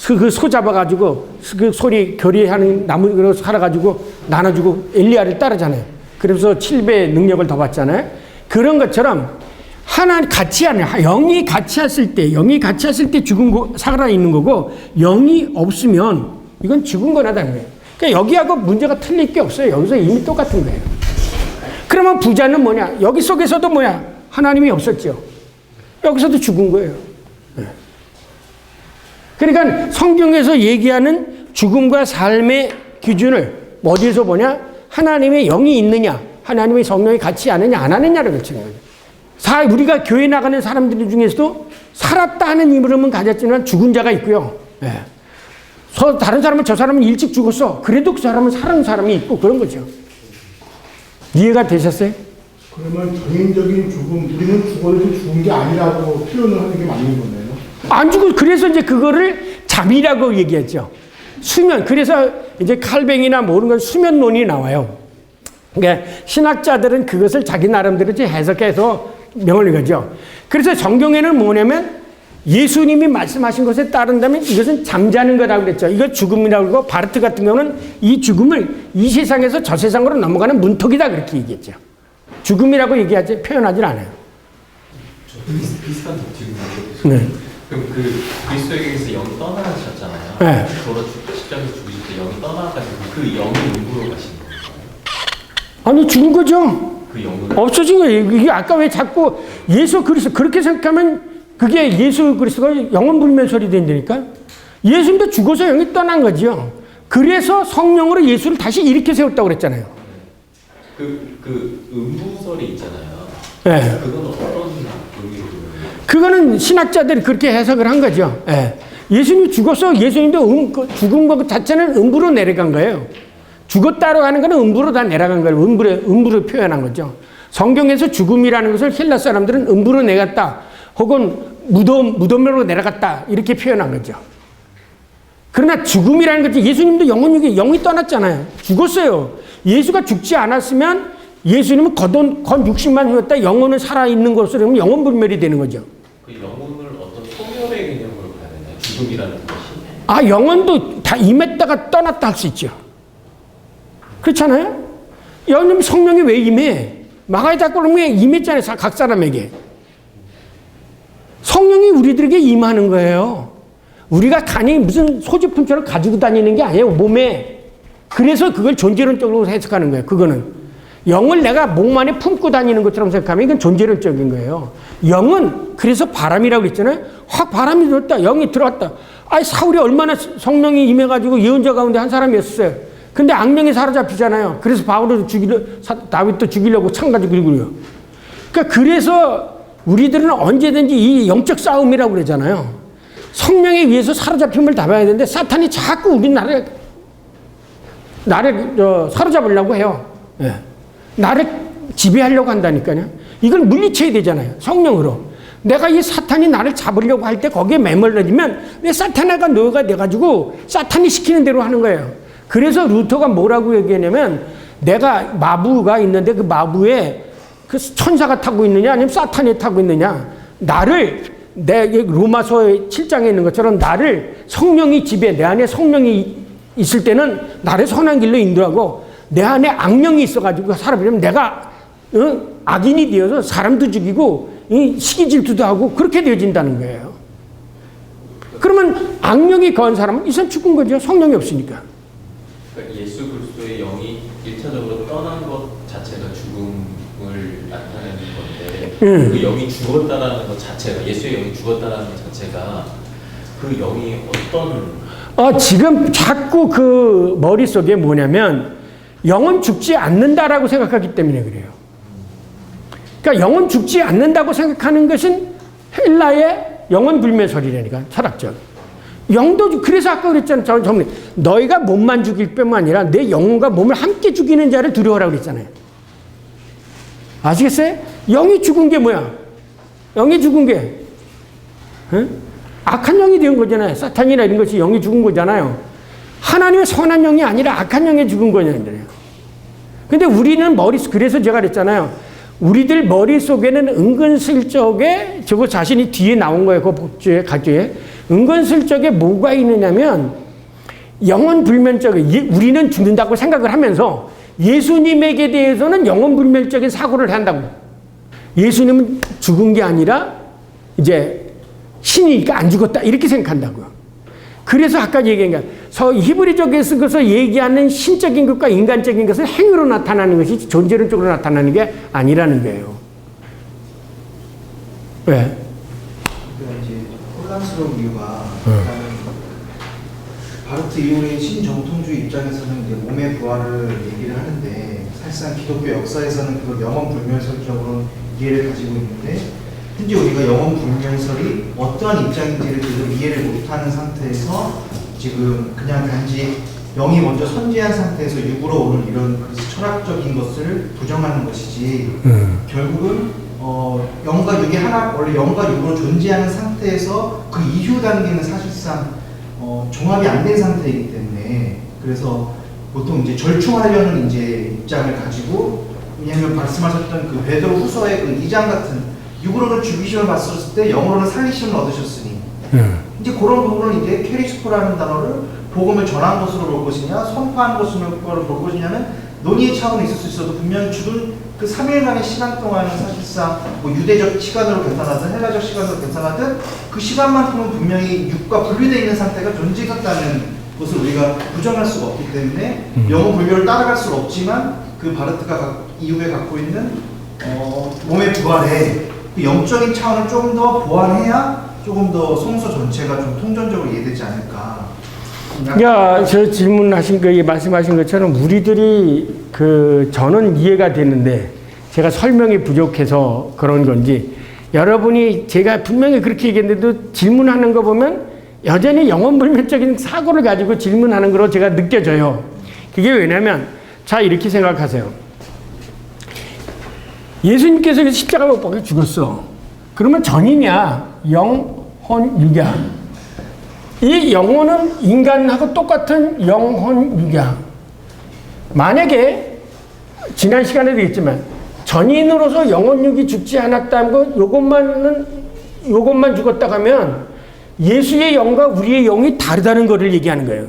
A: 그 소 잡아가지고 그 소리 결의하는 나무로 살아가지고 나눠주고 엘리야를 따르잖아요. 그래서 7배 능력을 더 받잖아요. 그런 것처럼 하나님 같이 하는, 영이 같이 했을 때 죽은 거 살아 있는 거고, 영이 없으면 이건 죽은 거라는 거예요. 그러니까 여기하고 문제가 틀릴 게 없어요. 여기서 이미 똑같은 거예요. 그러면 부자는 뭐냐? 여기 속에서도 뭐야? 하나님이 없었죠. 여기서도 죽은 거예요. 그러니까 성경에서 얘기하는 죽음과 삶의 기준을 어디서 보냐? 하나님의 영이 있느냐, 하나님의 성령이 같이 하느냐, 안 하느냐를 그치는 거죠. 우리가 교회 나가는 사람들 중에서도 살았다 하는 이름은 가졌지만 죽은 자가 있고요. 다른 사람은 저 사람은 일찍 죽었어. 그래도 그 사람은 살은 사람이 있고 그런 거죠. 이해가 되셨어요?
B: 그러면 전인적인 죽음, 우리는 죽어도 죽은 게 아니라고 표현을 하는 게 맞는 거네요.
A: 안 죽고, 그래서 이제 그거를 잠이라고 얘기했죠. 수면. 그래서 이제 칼뱅이나 모르는 건 수면론이 나와요. 그러니까 신학자들은 그것을 자기 나름대로 해석해서 명을 거죠. 그래서 성경에는 뭐냐면 예수님이 말씀하신 것에 따른다면 이것은 잠자는 거라고 그랬죠. 이거 죽음이라고 그러고, 바르트 같은 경우는 이 죽음을 이 세상에서 저 세상으로 넘어가는 문턱이다 그렇게 얘기했죠. 죽음이라고 얘기하지 표현하진 않아요.
C: 비슷한 지금
A: 네.
C: 그럼 그 그리스도에게서 영이 떠나셨잖아요.
A: 네.
C: 도로 십자가에서 죽으실 때 영이 떠나가지고 그 영이 음부로 가신 거예요.
A: 아니 죽은 거죠.
C: 그 영을
A: 없어진 거예요. 이게 아까 왜 자꾸 예수 그리스도 그렇게 생각하면 그게 예수 그리스도가 영원 불멸설이 된다니까. 예수님도 죽어서 영이 떠난 거죠. 그래서 성령으로 예수를 다시 일으켜 세웠다고 그랬잖아요.
C: 그 음부설이 있잖아요.
A: 네.
C: 그건 어떤 의미로?
A: 그거는 신학자들이 그렇게 해석을 한 거죠. 예수님이 죽어서 예수님도 죽은 것 자체는 음부로 내려간 거예요. 죽었다고 하는 것은 음부로 다 내려간 거예요. 음부로 표현한 거죠. 성경에서 죽음이라는 것을 헬라 사람들은 음부로 내갔다, 혹은 무덤으로 내려갔다 이렇게 표현한 거죠. 그러나 죽음이라는 것이 예수님도 영이 떠났잖아요. 죽었어요. 예수가 죽지 않았으면 예수님은 겉 60만 후였다 영혼은 살아있는 것으로 하면 영혼 불멸이 되는 거죠.
C: 그 영혼을 어떤 소멸의 개념으로 봐야 되나요? 죽음이라는 것이?
A: 영혼도 다 임했다가 떠났다 할 수 있죠. 그렇잖아요? 여러분 성령이 왜 임해? 마가의 작품에 임했잖아요. 각 사람에게. 성령이 우리들에게 임하는 거예요. 우리가 간이 무슨 소지품처럼 가지고 다니는 게 아니에요. 몸에. 그래서 그걸 존재론적으로 해석하는 거예요. 그거는. 영을 내가 몸 안에 품고 다니는 것처럼 생각하면 이건 존재론적인 거예요. 영은 그래서 바람이라고 그랬잖아요. 확 바람이 들었다. 영이 들어왔다. 사울이 얼마나 성령이 임해가지고 예언자 가운데 한 사람이었어요. 근데 악령이 사로잡히잖아요. 그래서 바울을 다윗도 죽이려고 창 가지고 그러고요. 그래서 우리들은 언제든지 이 영적 싸움이라고 그러잖아요. 성령에 의해서 사로잡힘을 당해야 되는데 사탄이 자꾸 우리 나를 사로잡으려고 해요. 나를 지배하려고 한다니까요. 이걸 물리쳐야 되잖아요. 성령으로. 내가 이 사탄이 나를 잡으려고 할 때 거기에 매몰려지면 내 사탄아가 너가 돼가지고 사탄이 시키는 대로 하는 거예요. 그래서 루터가 뭐라고 얘기하냐면 내가 마부가 있는데 그 마부에 그 천사가 타고 있느냐 아니면 사탄이 타고 있느냐. 나를 내 로마서 7장에 있는 것처럼 나를 성령이 지배, 내 안에 성령이 있을 때는 나를 선한 길로 인도하고 내 안에 악령이 있어가지고 살아버리면 내가 악인이 되어서 사람도 죽이고 시기 질투도 하고 그렇게 되어진다는 거예요. 그러면 악령이 거한 사람은 이 사람 죽은 거죠. 성령이 없으니까.
C: 그러니까 예수 그리스도의 영이 1차적으로 떠난 것 자체가 죽음을 나타내는 건데 그 영이 죽었다라는 것 자체가 예수의 영이 죽었다라는 것 자체가 그 영이 어떤
A: 지금 자꾸 그 머릿속에 뭐냐면 영은 죽지 않는다라고 생각하기 때문에 그래요. 그러니까 영은 죽지 않는다고 생각하는 것은 헬라의 영혼 불멸설이라니까 철학적. 영도 그래서 아까 그랬잖아요. 너희가 몸만 죽일 뿐만 아니라 내 영혼과 몸을 함께 죽이는 자를 두려워라고 그랬잖아요. 아시겠어요? 영이 죽은 게 뭐야? 영이 죽은 게 악한 영이 된 거잖아요. 사탄이나 이런 것이 영이 죽은 거잖아요. 하나님의 선한 영이 아니라 악한 영이 죽은 거냐는 거예요. 근데 우리는 그래서 제가 그랬잖아요. 우리들 머릿속에는 은근슬쩍에 저거 자신이 뒤에 나온 거예요. 그 복주에, 가주에. 은근슬쩍에 뭐가 있느냐면 영혼불면적에 우리는 죽는다고 생각을 하면서 예수님에게 대해서는 영혼불멸적인 사고를 한다고. 예수님은 죽은 게 아니라 이제 신이니까 안 죽었다 이렇게 생각한다고요. 그래서 아까 얘기한 게 히브리적에서 얘기하는 신적인 것과 인간적인 것은 행위로 나타나는 것이 존재론적으로 나타나는 게 아니라는 거예요. 왜?
D: 그러니까 이제 혼란스러운 이유가 일단은 바르트 이후의 신정통주의 입장에서는 이제 몸의 부활을 얘기를 하는데 사실상 기독교 역사에서는 그걸 영혼불멸설적으로 이해를 가지고 있는데 현재 우리가 영혼불멸설이 어떠한 입장인지를 지금 이해를 못하는 상태에서 지금 그냥 단지 영이 먼저 선지한 상태에서 육으로 오는 이런 그 철학적인 것을 부정하는 것이지 결국은 영과 육이 하나, 원래 영과 육으로 존재하는 상태에서 그 이후 단계는 사실상 종합이 안 된 상태이기 때문에 그래서 보통 이제 절충하려는 이제 입장을 가지고 왜냐하면 말씀하셨던 그 베드로 후서의 그 2장 같은 육으로는 죽이심을 받으셨을 때 영으로는 살리심을 얻으셨으니 이제 그런 부분을 이제 캐리스토라는 단어를 복음을 전한 것으로 볼 것이냐 선포한 것으로 볼 것이냐는 논의의 차원이 있을 수 있어도 분명히 죽은 그 3일간의 시간 동안은 사실상 뭐 유대적 시간으로 계산하든 헬라적 시간으로 계산하든 그 시간만큼은 분명히 육과 분리되어 있는 상태가 존재했다는 것을 우리가 부정할 수가 없기 때문에 영혼 분별을 따라갈 수는 없지만 그 바르트가 이후에 갖고 있는 몸의 부활에 그 영적인 차원을 조금 더 보완해야 조금 더 성서 전체가 좀 통전적으로 이해되지 않을까.
A: 야, 저 질문하신 거, 말씀하신 것처럼 우리들이 저는 이해가 되는데 제가 설명이 부족해서 그런 건지 여러분이 제가 분명히 그렇게 얘기했는데도 질문하는 거 보면 여전히 영혼불멸적인 사고를 가지고 질문하는 거로 제가 느껴져요. 그게 왜냐면 자, 이렇게 생각하세요. 예수님께서 십자가 못 박혀 죽었어. 그러면 전이냐, 영혼, 육이야. 이 영혼은 인간하고 똑같은 영혼, 육이야. 만약에 지난 시간에도 얘기했지만 전인으로서 영혼, 육이 죽지 않았다는 거 요것만 죽었다 하면 예수의 영과 우리의 영이 다르다는 것을 얘기하는 거예요.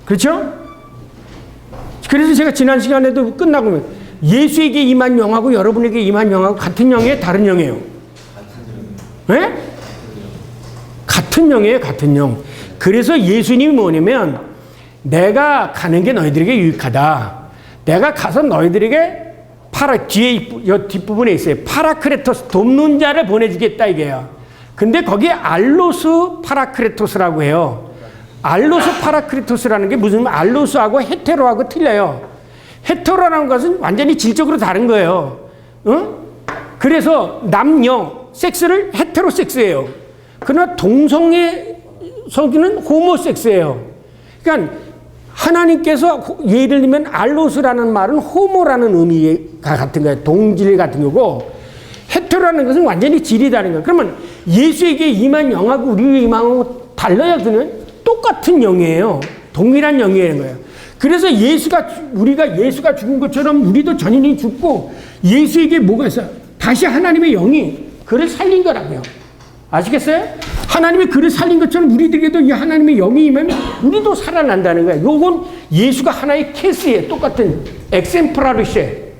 A: 그렇죠? 그래서 제가 지난 시간에도 끝나고 예수에게 임한 영하고 여러분에게 임한 영하고 같은 영이에요? 다른 영이에요? 네? 같은 영이에요, 같은 영. 그래서 예수님이 뭐냐면 내가 가는 게 너희들에게 유익하다. 내가 가서 너희들에게 뒤에 뒷부분에 있어요. 파라크레토스, 돕는 자를 보내주겠다 이게요. 근데 거기에 알로스 파라크레토스라고 해요. 알로스 파라크레토스라는 게 무슨 알로스하고 헤테로하고 틀려요. 헤테로라는 것은 완전히 질적으로 다른 거예요. 그래서 남녀 섹스를 헤테로섹스예요. 그러나 동성애 성기는 호모섹스예요. 그러니까 하나님께서 예를 들면 알로스라는 말은 호모라는 의미가 같은 거예요. 동질 같은 거고 헤테로라는 것은 완전히 질이 다른 거예요. 그러면 예수에게 임한 영하고 우리의 임하고 달라야 되는 똑같은 영이에요. 동일한 영이라는 거예요. 그래서 우리가 예수가 죽은 것처럼 우리도 전인이 죽고 예수에게 뭐가 있어요? 다시 하나님의 영이 그를 살린 거라고요. 아시겠어요? 하나님이 그를 살린 것처럼 우리들에게도 이 하나님의 영이 임하면 우리도 살아난다는 거예요. 요건 예수가 하나의 케이스예요. 똑같은 엑셈플라르시에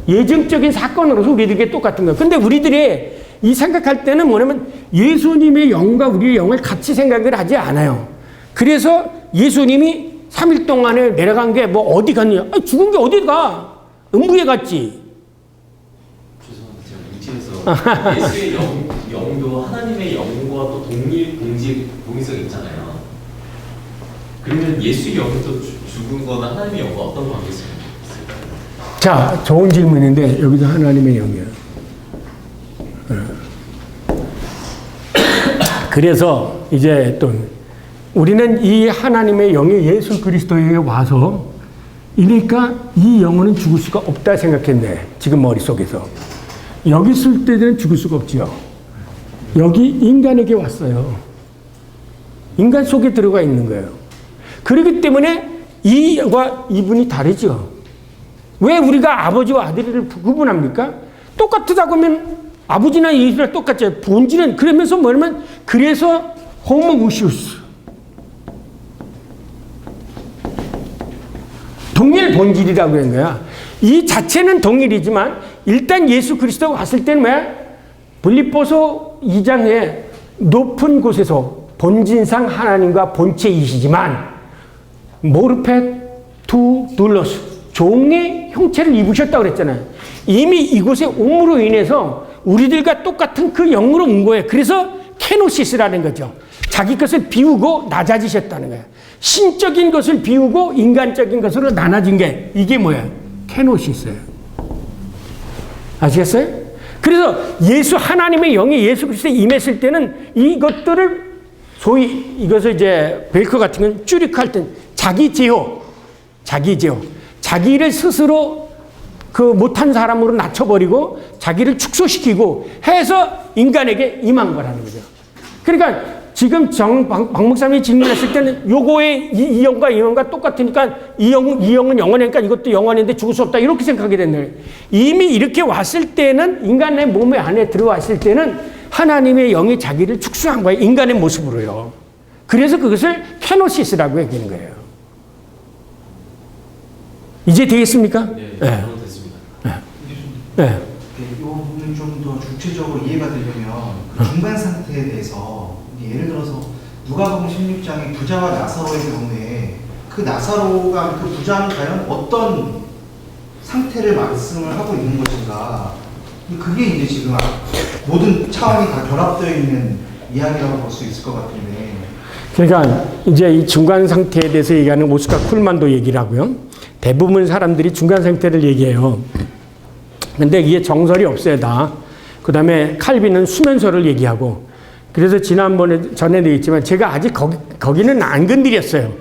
A: 예정적인 사건으로서 우리들에게 똑같은 거예요. 근데 우리들이 이 생각할 때는 뭐냐면 예수님의 영과 우리의 영을 같이 생각을 하지 않아요. 그래서 예수님이 3일 동안에 내려간 게 뭐 어디 갔냐? 죽은 게 어디 가? 음부에 갔지.
C: 죄송한데 제가 무지해서 예수의 영도 하나님의 영과 또 동일성이 있잖아요. 그러면 예수의 영이 또 죽은 거나 하나님의 영과 어떤 관계가 있을까요?
A: 자, 좋은 질문인데 여기서 하나님의 영이야. 그래서 이제 또 우리는 이 하나님의 영이 예수 그리스도에게 와서 이러니까 이 영혼은 죽을 수가 없다 생각했네. 지금 머릿속에서. 여기 있을 때는 죽을 수가 없지요. 여기 인간에게 왔어요. 인간 속에 들어가 있는 거예요. 그렇기 때문에 이와 이분이 다르죠. 왜 우리가 아버지와 아들을 구분합니까? 똑같다고 하면 아버지나 예수랑 똑같죠. 본질은 그러면서 뭐냐면 그래서 호모우시우스. 동일 본질이라고 하는 거야. 이 자체는 동일이지만 일단 예수 그리스도가 왔을 때는 뭐야? 빌립보서 2장에 높은 곳에서 본진상 하나님과 본체이시지만 모르페 투 둘러스 종의 형체를 입으셨다고 그랬잖아요. 이미 이곳에 옴으로 인해서 우리들과 똑같은 그 영으로 온 거예요. 그래서 케노시스라는 거죠. 자기 것을 비우고 낮아지셨다는 거예요. 신적인 것을 비우고 인간적인 것으로 나눠진 게 이게 뭐야? 케노시스예요. 아시겠어요? 그래서 예수 하나님의 영이 예수 그리스도에 임했을 때는 이것들을 소위 이것을 이제 베이커 같은 건 쭈리크할 땐 자기 제호, 자기를 스스로 그 못한 사람으로 낮춰버리고 자기를 축소시키고 해서 인간에게 임한 거라는 거죠. 그러니까 지금 박 목사님이 질문했을 때는 요거의 이 영과 이 영과 똑같으니까 이 영은 영원하니까 이것도 영원인데 죽을 수 없다 이렇게 생각하게 된다. 이미 이렇게 왔을 때는 인간의 몸의 안에 들어왔을 때는 하나님의 영이 자기를 축소한 거예요. 인간의 모습으로요. 그래서 그것을 케노시스라고 얘기하는 거예요. 이제 되겠습니까?
C: 네,
A: 네.
C: 됐습니다.
A: 네.
D: 이 부분을 좀 더 구체적으로 이해가 되려면 그 중간 상태에 대해서 예를 들어서 누가복음 16장의 부자와 나사로의 경우에 그 나사로가 그 부자는 과연 어떤 상태를 말씀을 하고 있는 것인가, 그게 이제 지금 모든 차원이 다 결합되어 있는 이야기라고 볼 수 있을 것 같은데.
A: 그러니까 이제 이 중간 상태에 대해서 얘기하는 오스카 쿨만도 얘기를 하고요. 대부분 사람들이 중간 상태를 얘기해요. 근데 이게 정설이 없어요, 다. 그 다음에 칼빈은 수면설을 얘기하고. 그래서 지난번에 전에도 있지만 제가 아직 거기는 안 건드렸어요.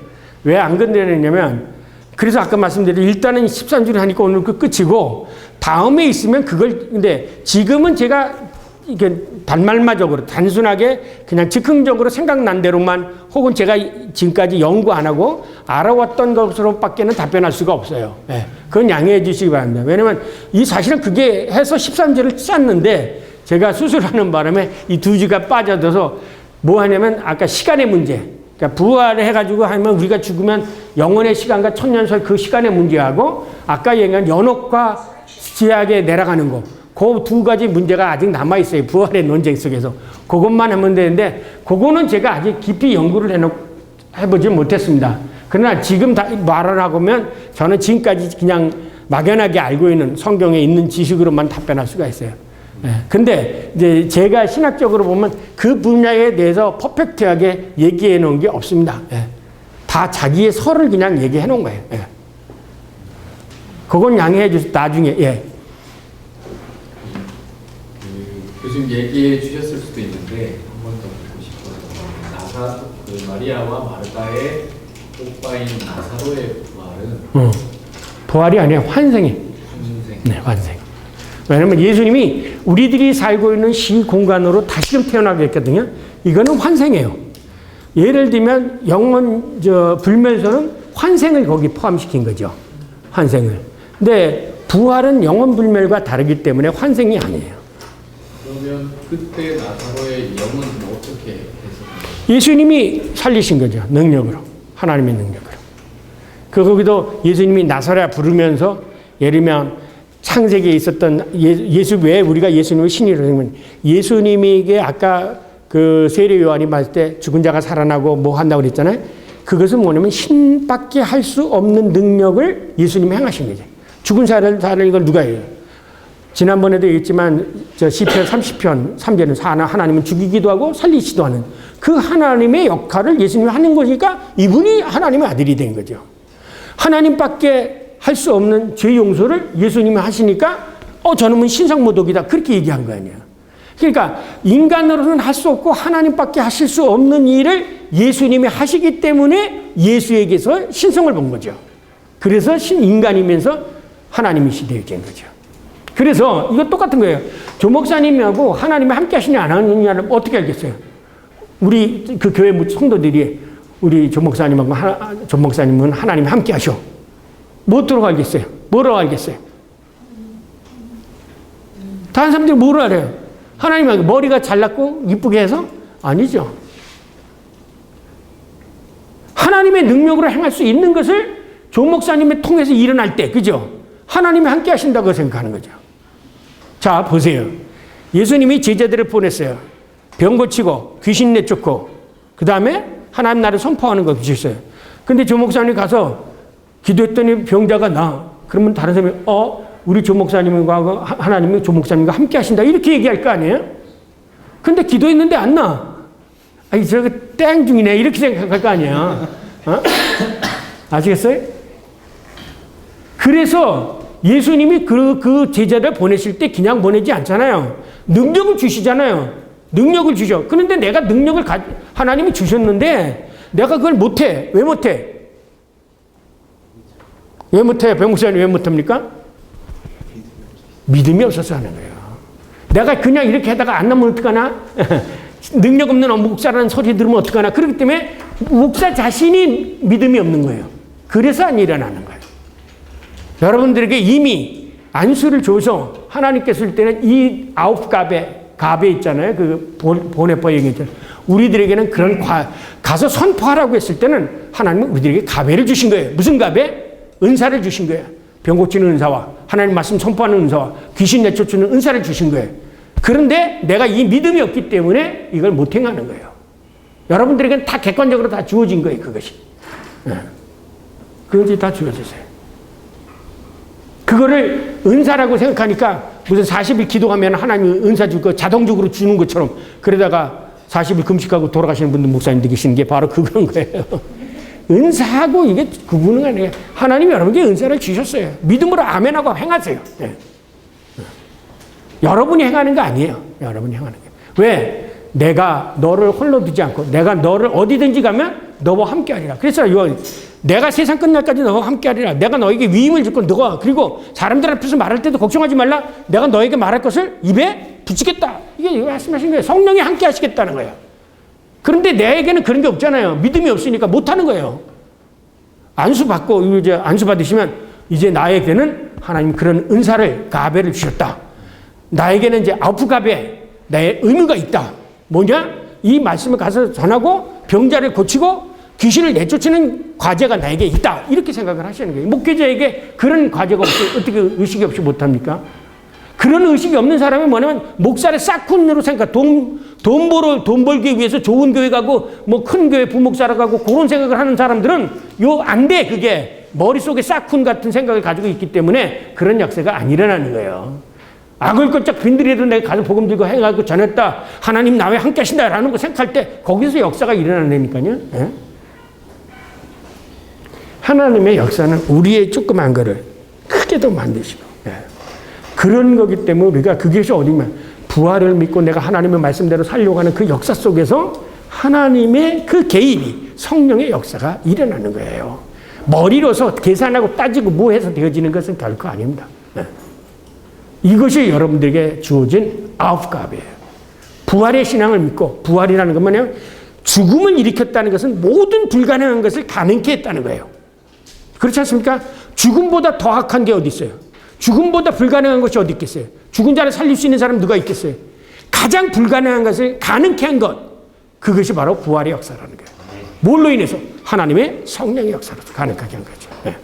A: 왜 안 건드렸냐면, 그래서 아까 말씀드린 일단은 13주를 하니까 오늘 그 끝이고, 다음에 있으면 그걸, 근데 지금은 제가 이게 단말마적으로 단순하게 그냥 즉흥적으로 생각난 대로만 혹은 제가 지금까지 연구 안 하고 알아왔던 것으로밖에는 답변할 수가 없어요. 예, 그건 양해해 주시기 바랍니다. 왜냐면 이 사실은 그게 해서 13주를 짰는데 제가 수술하는 바람에 이 2주가 빠져들어서 뭐 하냐면 아까 시간의 문제. 그러니까 부활을 해가지고 하면 우리가 죽으면 영원의 시간과 천년설 그 시간의 문제하고 아까 얘기한 연옥과 지하에 내려가는 거. 그 두 가지 문제가 아직 남아있어요. 부활의 논쟁 속에서. 그것만 하면 되는데, 그거는 제가 아직 깊이 연구를 해보지 못했습니다. 그러나 지금 다 말을 하고면 저는 지금까지 그냥 막연하게 알고 있는 성경에 있는 지식으로만 답변할 수가 있어요. 예. 근데 이제 제가 신학적으로 보면 그 분야에 대해서 퍼펙트하게 얘기해 놓은 게 없습니다. 예. 다 자기의 설을 그냥 얘기해 놓은 거예요. 예. 그건 양해해 주세요. 나중에. 예.
E: 교수님 얘기해 주셨을 수도 있는데 한 번 더 듣고 싶어요. 마리아와 마르다의 오빠인 나사로의 부활은
A: 부활이 아니라 환생이에요.
E: 환생.
A: 네, 환생. 왜냐면 예수님이 우리들이 살고 있는 시공간으로 다시금 태어나게 했거든요. 이거는 환생이에요. 예를 들면 영원 불멸서는 환생을 거기 포함시킨 거죠. 환생을. 근데 부활은 영원 불멸과 다르기 때문에 환생이 아니에요.
E: 그러면 그때 나사로의 영은 어떻게 해석해요?
A: 예수님이 살리신 거죠. 능력으로. 하나님의 능력으로. 거기도 예수님이 나사로야 부르면서 예를 들면 창세기에 있었던 예수 왜 우리가 예수님을 신이라고 하면 예수님에게 아까 그 세례 요한이 봤을 때 죽은 자가 살아나고 뭐 한다고 그랬잖아요. 그것은 뭐냐면 신밖에 할 수 없는 능력을 예수님이 행하신 거죠. 죽은 사람을 사는 걸 누가 해요? 지난번에도 얘기했지만 시편 30편 3절은 하나님은 죽이기도 하고 살리시기도 하는 그 하나님의 역할을 예수님이 하는 거니까 이분이 하나님의 아들이 된 거죠. 하나님밖에 할 수 없는 죄 용서를 예수님이 하시니까 저놈은 신성모독이다 그렇게 얘기한 거 아니에요. 그러니까 인간으로는 할 수 없고 하나님밖에 하실 수 없는 일을 예수님이 하시기 때문에 예수에게서 신성을 본 거죠. 그래서 인간이면서 하나님이 되어진 거죠. 그래서 이거 똑같은 거예요. 조 목사님하고 하나님이 함께 하시냐 안 하느냐를 어떻게 알겠어요? 우리 그 교회 성도들이 우리 조 목사님하고 조 목사님은 하나님이 함께 하셔. 뭐라고 알겠어요? 뭐라고 알겠어요? 다른 사람들이 뭐를 알아요? 하나님하고 머리가 잘났고 이쁘게 해서? 아니죠. 하나님의 능력으로 행할 수 있는 것을 조 목사님을 통해서 일어날 때, 그죠? 하나님이 함께 하신다고 생각하는 거죠. 자, 보세요. 예수님이 제자들을 보냈어요. 병 고치고, 귀신 내쫓고, 그 다음에 하나님 나라를 선포하는 거 주셨어요. 근데 조 목사님 가서 기도했더니 병자가 나. 그러면 다른 사람이, 우리 조 목사님과 하나님이 조 목사님과 함께 하신다. 이렇게 얘기할 거 아니에요? 근데 기도했는데 안 나. 아니, 저거 땡 중이네. 이렇게 생각할 거 아니야. 어? 아시겠어요? 그래서 예수님이 그 제자를 보내실 때 그냥 보내지 않잖아요. 능력을 주시잖아요. 능력을 주셔. 그런데 내가 능력을 하나님이 주셨는데 내가 그걸 못해. 왜 못해? 왜 못해? 병목사님 왜 못합니까? 믿음이 없어서 하는 거예요. 내가 그냥 이렇게 하다가 안 나면 어떡하나? 능력 없는 목사라는 소리 들으면 어떡하나? 그렇기 때문에 목사 자신이 믿음이 없는 거예요. 그래서 안 일어나는 거예요. 여러분들에게 이미 안수를 줘서 하나님께서 할 때는 이 가베 있잖아요. 그 보네퍼 얘기했잖아요. 우리들에게는 그런 가서 선포하라고 했을 때는 하나님은 우리들에게 가베를 주신 거예요. 무슨 가베? 은사를 주신 거예요. 병 고치는 은사와 하나님 말씀 선포하는 은사와 귀신 내쫓는 은사를 주신 거예요. 그런데 내가 이 믿음이 없기 때문에 이걸 못 행하는 거예요. 여러분들에게는 다 객관적으로 다 주어진 거예요. 그것이. 그것이 다 주어졌어요. 그거를 은사라고 생각하니까 무슨 40일 기도하면 하나님 은사 줄 거 자동적으로 주는 것처럼 그러다가 40일 금식하고 돌아가시는 분들 목사님들 계시는 게 바로 그런 거예요. 은사하고 이게 구분은 아니에요. 하나님이 여러분에게 은사를 주셨어요. 믿음으로 아멘하고 행하세요. 네. 여러분이 행하는 거 아니에요. 여러분이 행하는 거예요. 왜? 내가 너를 홀로 두지 않고 내가 너를 어디든지 가면 너와 함께 하리라. 그래서 이거 내가 세상 끝날까지 너와 함께 하리라. 내가 너에게 위임을 줄 건 너가 그리고 사람들 앞에서 말할 때도 걱정하지 말라. 내가 너에게 말할 것을 입에 붙이겠다. 이게 말씀하신 거예요. 성령이 함께 하시겠다는 거예요. 그런데 내에게는 그런 게 없잖아요. 믿음이 없으니까 못하는 거예요. 안수 받고 이제 안수 받으시면 이제 나에게는 하나님 그런 은사를 가베를 주셨다. 나에게는 이제 아우프가베 내 의무가 있다. 뭐냐? 이 말씀을 가서 전하고 병자를 고치고 귀신을 내쫓는 과제가 나에게 있다. 이렇게 생각을 하시는 거예요. 목회자에게 그런 과제가 어떻게 의식이 없이 못합니까? 그런 의식이 없는 사람이 뭐냐면 목사를 싹훈으로 생각, 돈 벌기 위해서 좋은 교회 가고 뭐 큰 교회 부목사로 가고 그런 생각을 하는 사람들은 안 돼. 그게 머릿속에 싹훈 같은 생각을 가지고 있기 때문에 그런 역사가 안 일어나는 거예요. 악을 꼴짝 빈들이도 내가 가서 복음 들고 해가지고 전했다. 하나님 나와 함께 하신다라는 거 생각할 때 거기서 역사가 일어나니까요. 예? 하나님의 역사는 우리의 조그만 거를 크게도 만드시고 예. 그런 거기 때문에 우리가 그것이 어디면 부활을 믿고 내가 하나님의 말씀대로 살려고 하는 그 역사 속에서 하나님의 그 개입이 성령의 역사가 일어나는 거예요. 머리로서 계산하고 따지고 뭐 해서 되어지는 것은 결코 아닙니다. 예. 이것이 여러분들에게 주어진 아우프가베예요. 부활의 신앙을 믿고 부활이라는 건 뭐냐면 죽음을 일으켰다는 것은 모든 불가능한 것을 가능케 했다는 거예요. 그렇지 않습니까? 죽음보다 더 악한 게 어디 있어요? 죽음보다 불가능한 것이 어디 있겠어요? 죽은 자를 살릴 수 있는 사람 누가 있겠어요? 가장 불가능한 것을 가능케 한 것, 그것이 바로 부활의 역사라는 거예요. 뭘로 인해서? 하나님의 성령의 역사로 가능하게 한 거죠. 네.